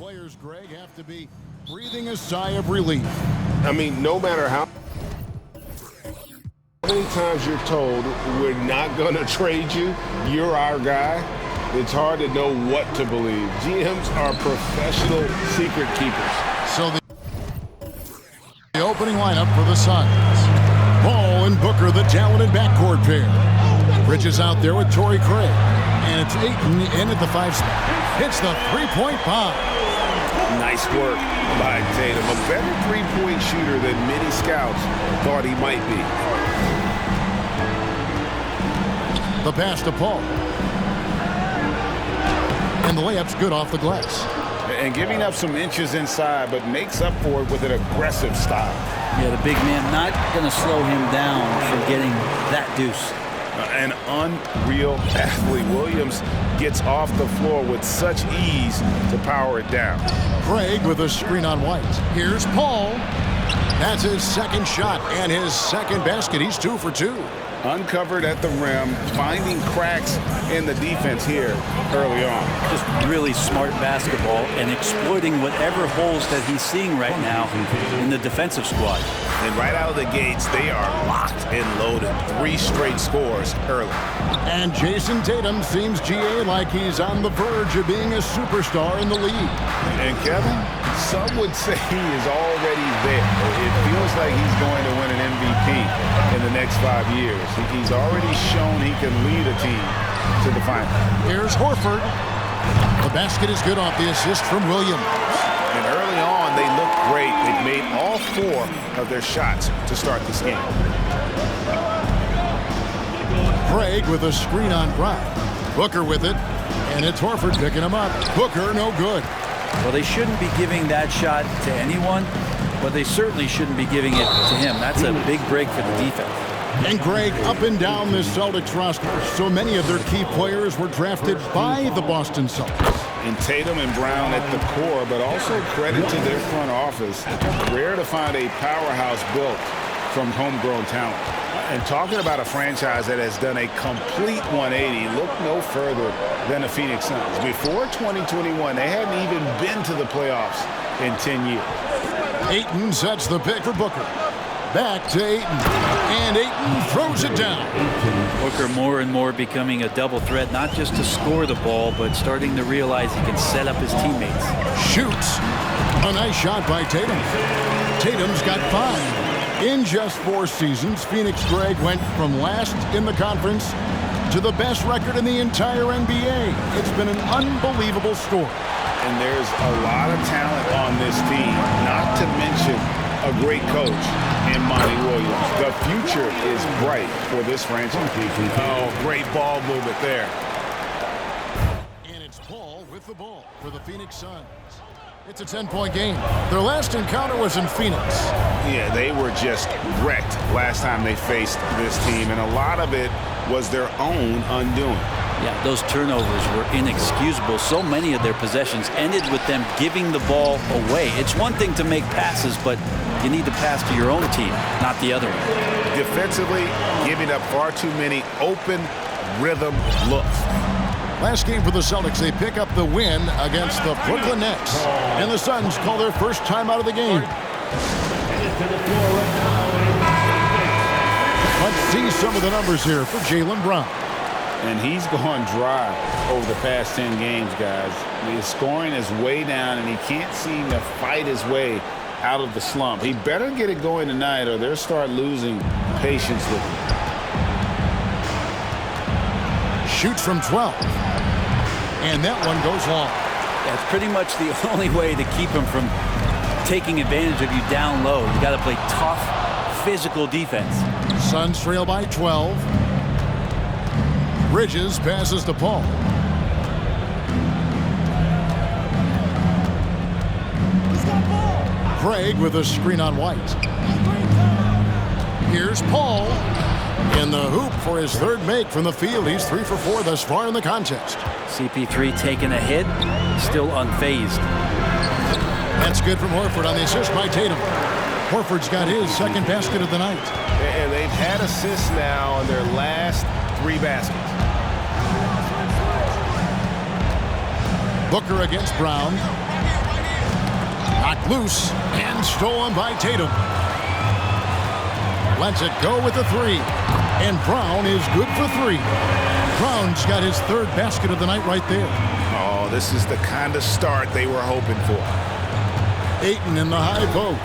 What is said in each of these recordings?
players, Greg, have to be breathing a sigh of relief. I mean, no matter how many times you're told we're not going to trade you, you're our guy, it's hard to know what to believe. GMs are professional secret keepers. So the opening lineup for the Suns. Ball and Booker, the talented backcourt pair. Bridges out there with Torrey Craig. And it's Ayton in at the 5 spot. Hits the three-point bomb. Nice work by Tatum. A better three-point shooter than many scouts thought he might be. The pass to Paul. And the layup's good off the glass. And giving up some inches inside, but makes up for it with an aggressive style. Yeah, the big man not going to slow him down from getting that deuce. An unreal athlete. Williams gets off the floor with such ease to power it down. Craig with a screen on White. Here's Paul. That's his second shot and his second basket. He's 2 for 2. Uncovered at the rim, finding cracks in the defense here early on. Just really smart basketball and exploiting whatever holes that he's seeing right now in the defensive squad. And right out of the gates, they are locked and loaded. 3 straight scores early. And Jason Tatum seems, GA, like he's on the verge of being a superstar in the league. And Kevin, some would say he is already there. It feels like he's going to win an MVP in the next 5 years. He's already shown he can lead a team to the final. Here's Horford. The basket is good off the assist from Williams. And early on, they look great. They've made all 4 of their shots to start this game. Craig with a screen on Brown. Booker with it. And it's Horford picking him up. Booker, no good. Well, they shouldn't be giving that shot to anyone, but they certainly shouldn't be giving it to him. That's a big break for the defense. And Greg, up and down this Celtics roster, so many of their key players were drafted by the Boston Celtics. And Tatum and Brown at the core, but also credit to their front office. Rare to find a powerhouse built from homegrown talent. And talking about a franchise that has done a complete 180, look no further than the Phoenix Suns. Before 2021, they hadn't even been to the playoffs in 10 years. Ayton sets the pick for Booker. Back to Ayton. And Ayton throws it down. Booker more and more becoming a double threat, not just to score the ball, but starting to realize he can set up his teammates. Shoots. A nice shot by Tatum. Tatum's got 5. In just 4 seasons, Phoenix, Greg, went from last in the conference to the best record in the entire NBA. It's been an unbelievable story. And there's a lot of talent on this team, not to mention a great coach in Monty Williams. The future is bright for this franchise. Oh, great ball movement there. And it's Paul with the ball for the Phoenix Suns. It's a 10-point game. Their last encounter was in Phoenix. Yeah, they were just wrecked last time they faced this team, and a lot of it was their own undoing. Yeah, those turnovers were inexcusable. So many of their possessions ended with them giving the ball away. It's one thing to make passes, but you need to pass to your own team, not the other one. Defensively, giving up far too many open rhythm looks. Last game for the Celtics, they pick up the win against the Brooklyn Nets. And the Suns call their first time out of the game. Let's see some of the numbers here for Jaylen Brown. And he's gone dry over the past 10 games, guys. His scoring is way down, and he can't seem to fight his way out of the slump. He better get it going tonight, or they'll start losing patience with him. Shoots from 12. And that one goes long. That's pretty much the only way to keep him from taking advantage of you down low. You got to play tough, physical defense. Suns trail by 12. Bridges passes to Paul. Craig with a screen on White. Here's Paul. In the hoop for his 3rd make from the field. He's 3 for 4 thus far in the contest. CP3 taking a hit, still unfazed. That's good from Horford on the assist by Tatum. Horford's got his second basket of the night. And they've had assists now on their last 3 baskets. Booker against Brown. Knocked loose and stolen by Tatum. Lets it go with the three. And Brown is good for three. Brown's got his third basket of the night right there. Oh, this is the kind of start they were hoping for. Ayton in the high post.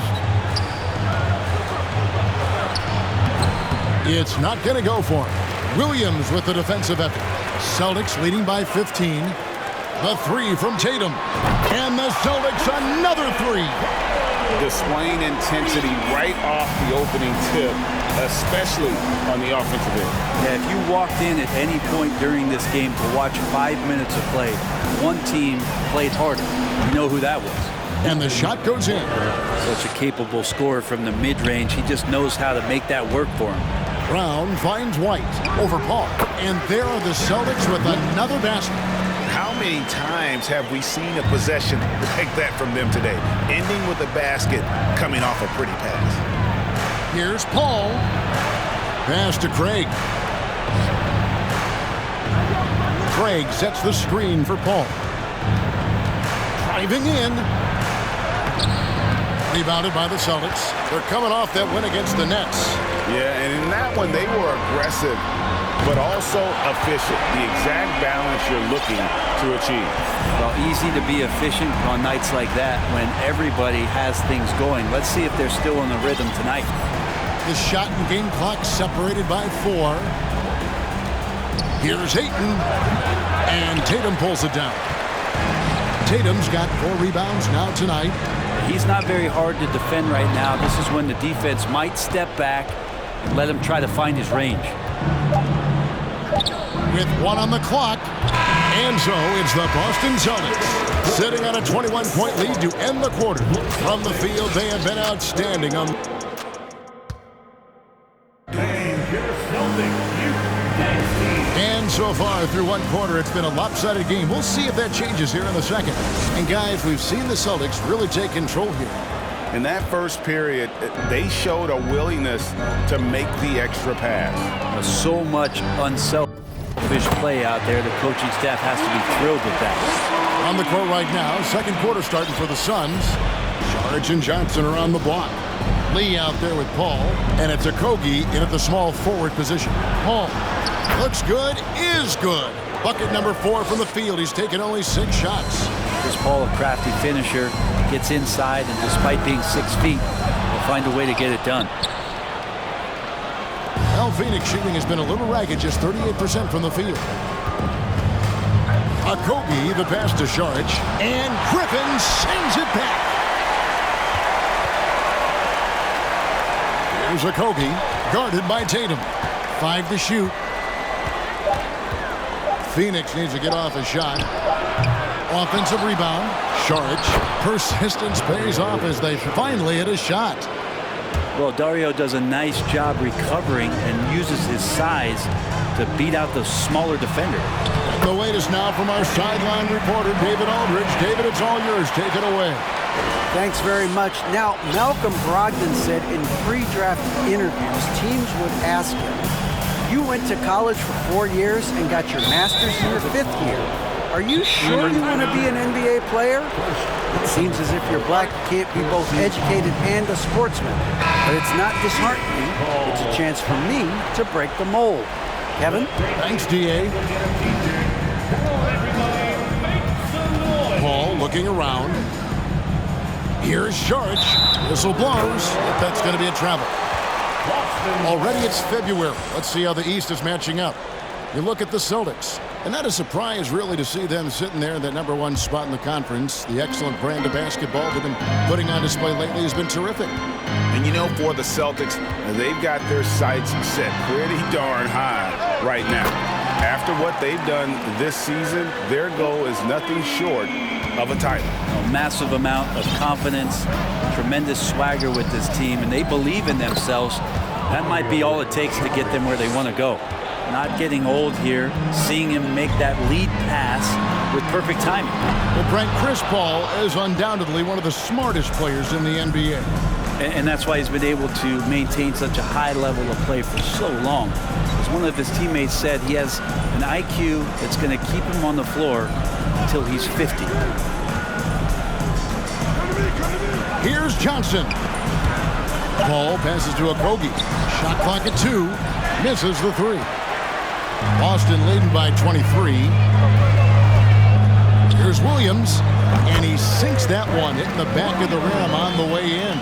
It's not going to go for him. Williams with the defensive effort. Celtics leading by 15. The three from Tatum. And the Celtics another three. Displaying intensity right off the opening tip, especially on the offensive end. Yeah, if you walked in at any point during this game to watch 5 minutes of play, one team played harder. You know who that was. And the shot goes in. Such a capable scorer from the mid-range. He just knows how to make that work for him. Brown finds White over Paul. And there are the Celtics with another basket. How many times have we seen a possession like that from them today, ending with a basket coming off a pretty pass? Here's Paul. Pass to Craig. Craig sets the screen for Paul. Driving in. Rebounded by the Celtics. They're coming off that win against the Nets. Yeah, and in that one, they were aggressive, but also efficient. The exact balance you're looking to achieve. Well, easy to be efficient on nights like that when everybody has things going. Let's see if they're still in the rhythm tonight. The shot and game clock separated by 4. Here's Ayton. And Tatum pulls it down. Tatum's got 4 rebounds now tonight. He's not very hard to defend right now. This is when the defense might step back and let him try to find his range. With 1 on the clock. And so it's the Boston Celtics sitting on a 21-point lead to end the quarter. From the field, they have been outstanding. And so far through one quarter, it's been a lopsided game. We'll see if that changes here in the second. And guys, we've seen the Celtics really take control here. In that first period, they showed a willingness to make the extra pass. So much unselfish play out there. The coaching staff has to be thrilled with that. On the court right now, second quarter starting for the Suns. Saric and Johnson are on the block. Lee out there with Paul, and it's Okogie in at the small forward position. Paul looks good, is good. Bucket number 4 from the field. He's taken only 6 shots. This Paul, a crafty finisher, gets inside, and despite being 6 feet, will find a way to get it done. Well, Phoenix shooting has been a little ragged, just 38% from the field. Okogie, the pass to Saric, and Griffin sends it back. Here's Okogie, guarded by Tatum. 5 to shoot. Phoenix needs to get off a shot. Offensive rebound. Saric. Persistence pays off as they finally hit a shot. Well, Dario does a nice job recovering and uses his size to beat out the smaller defender. The latest now from our sideline reporter, David Aldridge. David, it's all yours. Take it away. Thanks very much. Now, Malcolm Brogdon said in pre-draft interviews, teams would ask him, you went to college for 4 years and got your master's in your 5th year. Are you sure you want to be an NBA player? It seems as if you're black, you can't be both educated and a sportsman. But it's not disheartening. It's a chance for me to break the mold. Kevin? Thanks, D.A. Paul looking around. Here's Saric. Whistle blows. That's going to be a travel. Already it's February. Let's see how the East is matching up. You look at the Celtics, and not a surprise really to see them sitting there in that number 1 spot in the conference. The excellent brand of basketball they've been putting on display lately has been terrific. And you know, for the Celtics, they've got their sights set pretty darn high right now. After what they've done this season, their goal is nothing short of a title. A massive amount of confidence, tremendous swagger with this team, and they believe in themselves. That might be all it takes to get them where they want to go. Not getting old here, seeing him make that lead pass with perfect timing. Well, Brent, Chris Paul is undoubtedly one of the smartest players in the NBA. And that's why he's been able to maintain such a high level of play for so long. As one of his teammates said, he has an IQ that's going to keep him on the floor until he's 50. Here's Johnson. Ball passes to Okogie. Shot clock at 2. Misses the 3. Boston leading by 23. Here's Williams. And he sinks that one, hitting the back of the rim on the way in.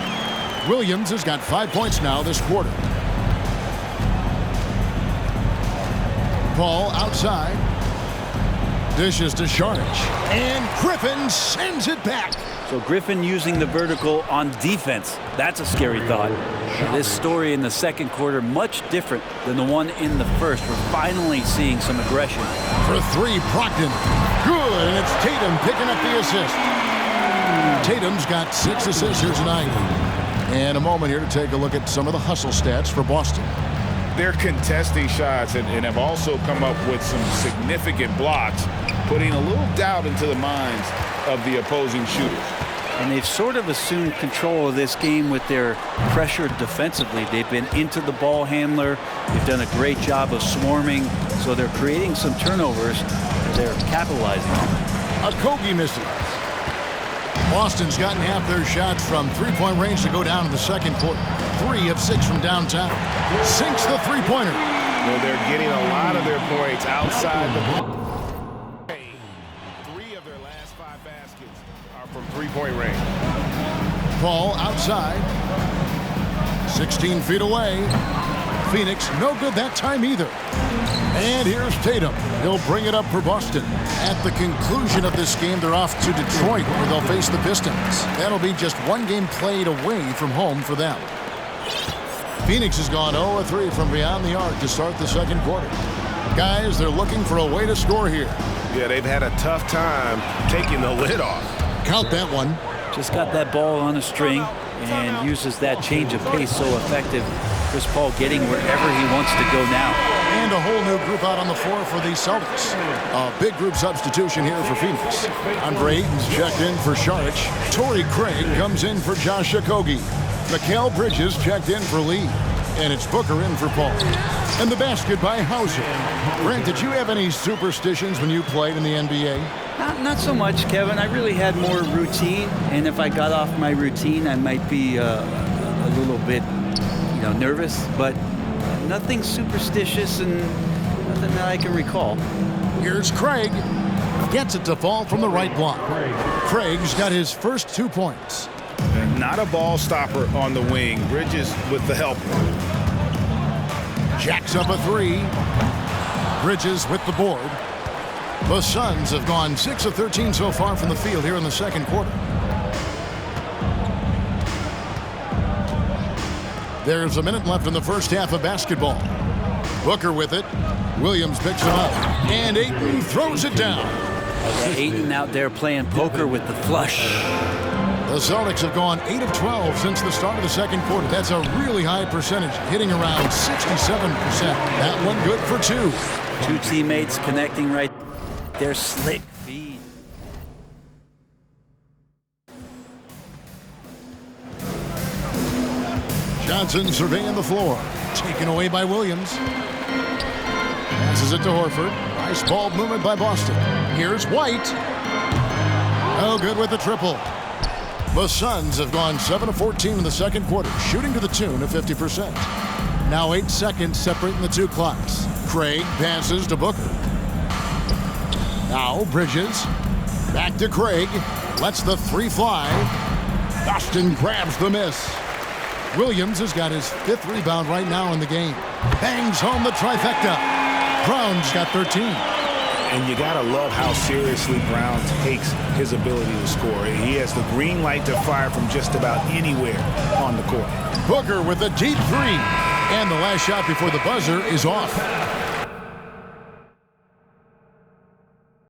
Williams has got 5 points now this quarter. Ball outside. Dishes to Saric. And Griffin sends it back. So Griffin using the vertical on defense. That's a scary thought. This story in the second quarter much different than the one in the first. We're finally seeing some aggression. For 3, Brogdon. Good, and it's Tatum picking up the assist. Tatum's got 6 assists here tonight. And a moment here to take a look at some of the hustle stats for Boston. They're contesting shots and have also come up with some significant blocks, putting a little doubt into the minds of the opposing shooters. And they've sort of assumed control of this game with their pressure defensively. They've been into the ball handler. They've done a great job of swarming. So they're creating some turnovers. They're capitalizing on it. Okogie misses. Boston's gotten half their shots from three-point range to go down in the second quarter. 3 of 6 from downtown. Sinks the three-pointer. Well, they're getting a lot of their points outside the ball. 3 of their last 5 baskets are from three-point range. Ball outside. 16 feet away. Phoenix no good that time either. And here's Tatum. He'll bring it up for Boston. At the conclusion of this game, they're off to Detroit, where they'll face the Pistons. That'll be just 1 game played away from home for them. Phoenix has gone 0-3 from beyond the arc to start the second quarter. Guys, they're looking for a way to score here. Yeah, they've had a tough time taking the lid off. Count that one. Just got that ball on a string and uses that change of pace so effective. Chris Paul getting wherever he wants to go now. And a whole new group out on the floor for the Celtics. A big group substitution here for Phoenix. Andre Ayton's checked in for Saric. Torrey Craig comes in for Josh Okogie. Mikal Bridges checked in for Lee. And it's Booker in for Paul. And the basket by Hauser. Brent, did you have any superstitions when you played in the NBA? Not so much, Kevin. I really had more routine. And if I got off my routine, I might be a little bit nervous, but nothing superstitious and nothing that I can recall. Here's Craig. Gets it to fall from the right block. Craig's got his first 2 points. Not a ball stopper on the wing. Bridges with the help. Jacks up a 3. Bridges with the board. The Suns have gone 6 of 13 so far from the field here in the second quarter. There's a minute left in the first half of basketball. Booker with it. Williams picks him up. And Ayton throws it down. Ayton out there playing poker with the flush. The Celtics have gone 8 of 12 since the start of the second quarter. That's a really high percentage, hitting around 67%. That one good for 2. 2 teammates connecting right there. Slick feed. Johnson surveying the floor. Taken away by Williams. Passes it to Horford. Nice ball movement by Boston. Here's White. No good with the triple. The Suns have gone 7 of 14 in the second quarter, shooting to the tune of 50%. Now 8 seconds separating the 2 clocks. Craig passes to Booker. Now Bridges. Back to Craig. Lets the 3 fly. Boston grabs the miss. Williams has got his 5th rebound right now in the game. Bangs home the trifecta. Brown's got 13. And you got to love how seriously Brown takes his ability to score. He has the green light to fire from just about anywhere on the court. Booker with a deep 3. And the last shot before the buzzer is off.